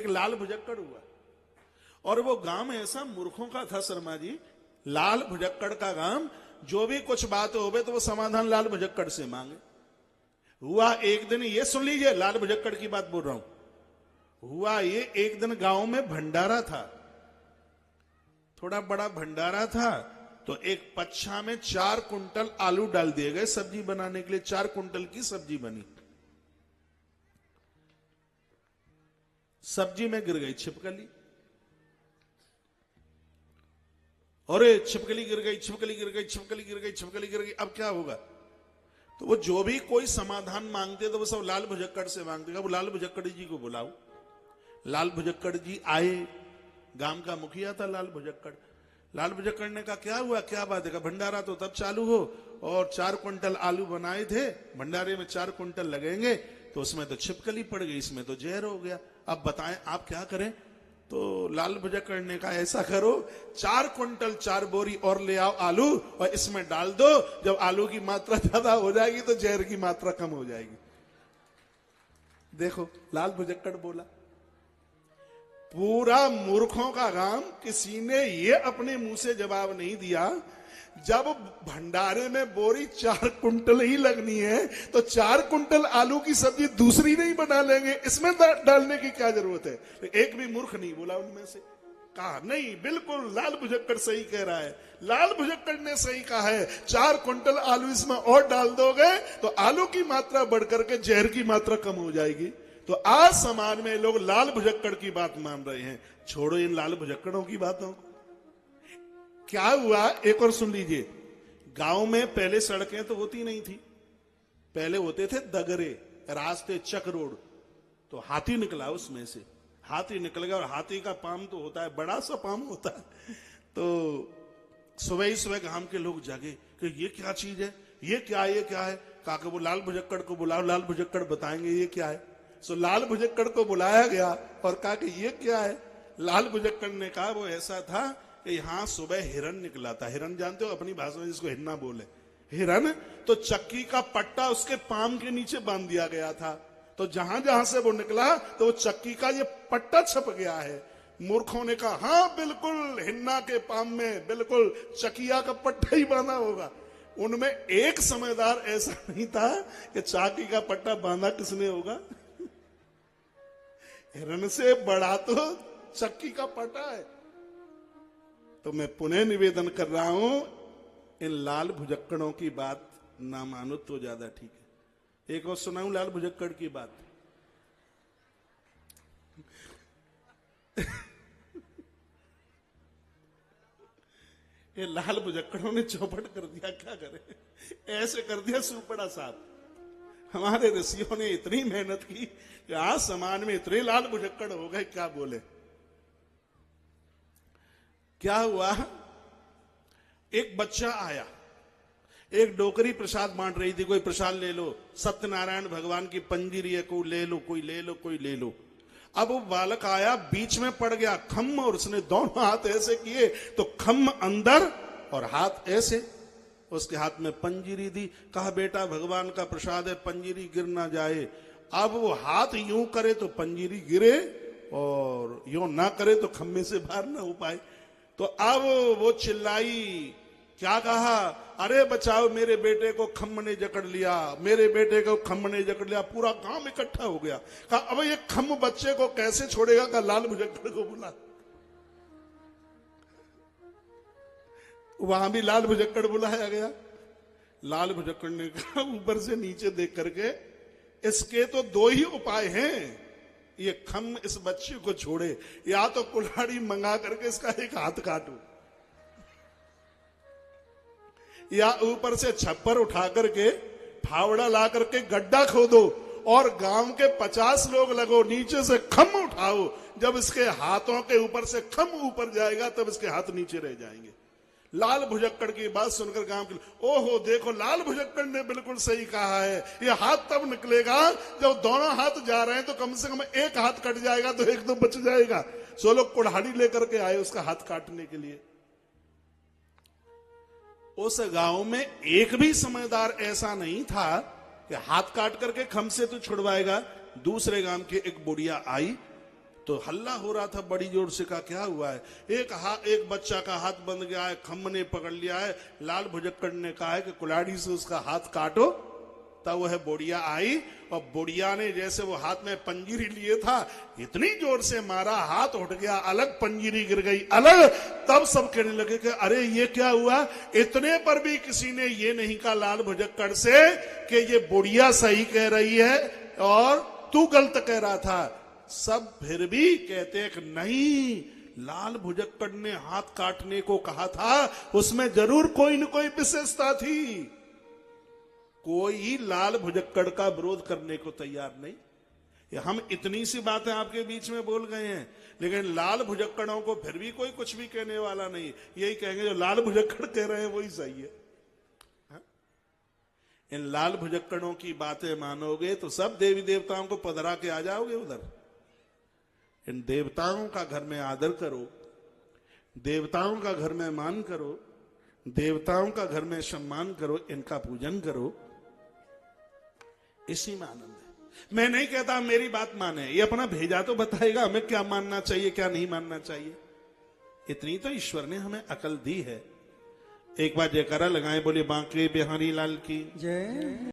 एक लाल भुजक्कड़ हुआ। और वो गांव ऐसा मूर्खों का था शर्मा जी, लाल भुजक्कड़ का गांव, जो भी कुछ बात होवे तो वो समाधान लाल भुजक्कड़ से मांगे। हुआ एक दिन, ये सुन लीजिए, लाल भुजक्कड़ की बात बोल रहा हूं। हुआ ये, एक दिन गांव में भंडारा था, थोड़ा बड़ा भंडारा था। तो एक पच्छा में 4 कुंटल आलू डाल दिए गए सब्जी बनाने के लिए। 4 कुंटल की सब्जी बनी। सब्जी में गिर गई छिपकली। अरे छिपकली गिर गई, छिपकली गिर गई, छिपकली गिर गई, छिपकली गिर गई। अब क्या होगा? तो वो जो भी कोई समाधान मांगते तो वो सब लाल भुजक्कड़ से मांगते। वो लाल भुजक्कड़ जी को बुलाओ। लाल भुजक्कड़ जी आए। गांव का मुखिया था लाल भुजक्कड़। लाल भुजक्कड़ ने कहा क्या हुआ, क्या बात है? भंडारा तो तब चालू हो और 4 कुंटल आलू बनाए थे, भंडारे में 4 कुंटल लगेंगे, तो उसमें तो छिपकली पड़ गई, इसमें तो जहर हो गया। अब बताएं आप क्या करें? तो लाल भुजक्कड़ ने कहा ऐसा करो, 4 कुंटल 4 बोरी और ले आओ आलू और इसमें डाल दो। जब आलू की मात्रा ज्यादा हो जाएगी तो जहर की मात्रा कम हो जाएगी। देखो लाल भुजक्कड़ बोला। पूरा मूर्खों का गांव, किसी ने ये अपने मुंह से जवाब नहीं दिया। जब भंडारे में बोरी 4 कुंटल ही लगनी है तो 4 कुंटल आलू की सब्जी दूसरी नहीं बना लेंगे, इसमें डालने की क्या जरूरत है? तो एक भी मूर्ख नहीं बोला उनमें से। कहा नहीं, बिल्कुल लाल भुजक्कड़ सही कह रहा है। लाल भुजक्कड़ ने सही कहा है, 4 कुंटल आलू इसमें और डाल दोगे तो आलू की मात्रा बढ़कर के जहर की मात्रा कम हो जाएगी। तो आज समाज में लोग लाल भुजक्कड़ की बात मान रहे हैं। छोड़ो इन लाल भुजक्कड़ों की बातों को। क्या हुआ एक और सुन लीजिए। गांव में पहले सड़कें तो होती नहीं थी, पहले होते थे दगरे रास्ते, चक रोड। तो हाथी निकला उसमें से, हाथी निकल गया। और हाथी का पाम तो होता है, बड़ा सा पाम होता है। तो सुबह ही सुबह गांव के लोग जागे कि ये क्या चीज है, ये क्या है, ये क्या है? कहा कि वो लाल भुजक्कड़ को बुलाओ, लाल भुजक्कड़ बताएंगे ये क्या है। सो लाल भुजक्कड़ को बुलाया गया और कहा कि ये क्या है। लाल भुजक्कड़ ने कहा वो ऐसा था कि यहां सुबह हिरन निकला था। हिरन जानते हो अपनी भाषा में जिसको हिरना बोले, हिरन। तो चक्की का पट्टा उसके पाम के नीचे बांध दिया गया था। तो जहां जहां से वो निकला तो वो चक्की का ये पट्टा छप गया है। मूर्खों ने कहा हाँ बिल्कुल, हिन्ना के पाम में बिल्कुल चकिया का पट्टा ही बांधा होगा। उनमें एक समझदार ऐसा नहीं था कि चाकी का पट्टा बांधा किसने होगा। हिरन से बड़ा तो चक्की का पट्टा है। तो मैं पुनः निवेदन कर रहा हूं, इन लाल भुजक्कड़ों की बात ना मानो तो ज्यादा ठीक है। एक और सुनाऊं लाल भुजक्कड़ की बात। ये लाल भुजक्कड़ों ने चौपट कर दिया, क्या करे, ऐसे कर दिया सुपड़ा साहब। हमारे ऋषियों ने इतनी मेहनत की कि आज समाज में इतने लाल भुजक्कड़ हो गए, क्या बोले। क्या हुआ, एक बच्चा आया, एक डोकरी प्रसाद बांट रही थी। कोई प्रसाद ले लो, सत्यनारायण भगवान की पंजीरी है, कोई ले लो, कोई ले लो, कोई ले लो। अब वो बालक आया, बीच में पड़ गया खम्म, और उसने दोनों हाथ ऐसे किए तो खम्म अंदर और हाथ ऐसे। उसके हाथ में पंजीरी दी। कहा बेटा भगवान का प्रसाद है, पंजीरी गिर ना जाए। अब वो हाथ यूं करे तो पंजीरी गिरे और यूं ना करे तो खम्मे से बाहर ना हो पाए। तो अब वो चिल्लाई, क्या कहा, अरे बचाओ मेरे बेटे को खम्म ने जकड़ लिया, मेरे बेटे को खम्म ने जकड़ लिया। पूरा गांव इकट्ठा हो गया। कहा अब ये खम्म बच्चे को कैसे छोड़ेगा? कहा लाल भुजक्कड़ को बुला। वहां भी लाल भुजक्कड़ बुलाया गया। लाल भुजक्कड़ ने कहा ऊपर से नीचे देख करके, इसके तो 2 ही उपाय हैं, ये खम्म इस बच्चे को छोड़े, या तो कुल्हाड़ी मंगा करके इसका एक हाथ काटो, या ऊपर से छप्पर उठा करके फावड़ा ला करके गड्ढा खोदो और गांव के 50 लोग लगो, नीचे से खम्म उठाओ। जब इसके हाथों के ऊपर से खम्म ऊपर जाएगा तब इसके हाथ नीचे रह जाएंगे। लाल भुजक्कड़ की बात सुनकर गांव के, ओहो देखो लाल भुजक्कड़ ने बिल्कुल सही कहा है, ये हाथ तब निकलेगा जब दोनों हाथ जा रहे हैं तो कम से कम एक हाथ कट जाएगा तो एक तो बच जाएगा। सो लोग कुल्हाड़ी लेकर के आए उसका हाथ काटने के लिए। उस गांव में एक भी समझदार ऐसा नहीं था कि हाथ काट करके खम से तो छुड़वाएगा। दूसरे गांव की एक बुढ़िया आई, तो हल्ला हो रहा था बड़ी जोर से, कहा क्या हुआ है? एक बच्चा का हाथ बंद गया है, खम्भ ने पकड़ लिया है। लाल भुजक्कड़ ने कहा है कि कुल्हाड़ी से उसका हाथ काटो। तब वह बुढ़िया आई और बुढ़िया ने जैसे वो हाथ में पंजीरी लिए था, इतनी जोर से मारा, हाथ उठ गया अलग, पंजीरी गिर गई अलग। तब सब कहने लगे कि अरे ये क्या हुआ? इतने पर भी किसी ने ये नहीं कहा लाल भुजक्कड़ से कि ये बुढ़िया सही कह रही है और तू गलत कह रहा था। सब फिर भी कहते हैं कि नहीं, लाल भुजक्कड़ ने हाथ काटने को कहा था, उसमें जरूर कोई न कोई विशेषता थी। कोई लाल भुजक्कड़ का विरोध करने को तैयार नहीं। हम इतनी सी बातें आपके बीच में बोल गए हैं, लेकिन लाल भुजक्कड़ों को फिर भी कोई कुछ भी कहने वाला नहीं। यही कहेंगे जो लाल भुजक्कड़ कह रहे हैं वही सही है। हा? इन लाल भुजक्कड़ों की बातें मानोगे तो सब देवी देवताओं को पधरा के आ जाओगे उधर। इन देवताओं का घर में आदर करो, देवताओं का घर में मान करो, देवताओं का घर में सम्मान करो, इनका पूजन करो, इसी में आनंद है। मैं नहीं कहता मेरी बात माने, ये अपना भेजा तो बताएगा हमें क्या मानना चाहिए क्या नहीं मानना चाहिए। इतनी तो ईश्वर ने हमें अकल दी है। एक बार जयकारा लगाएं, बोले बांके बिहारी लाल की जय।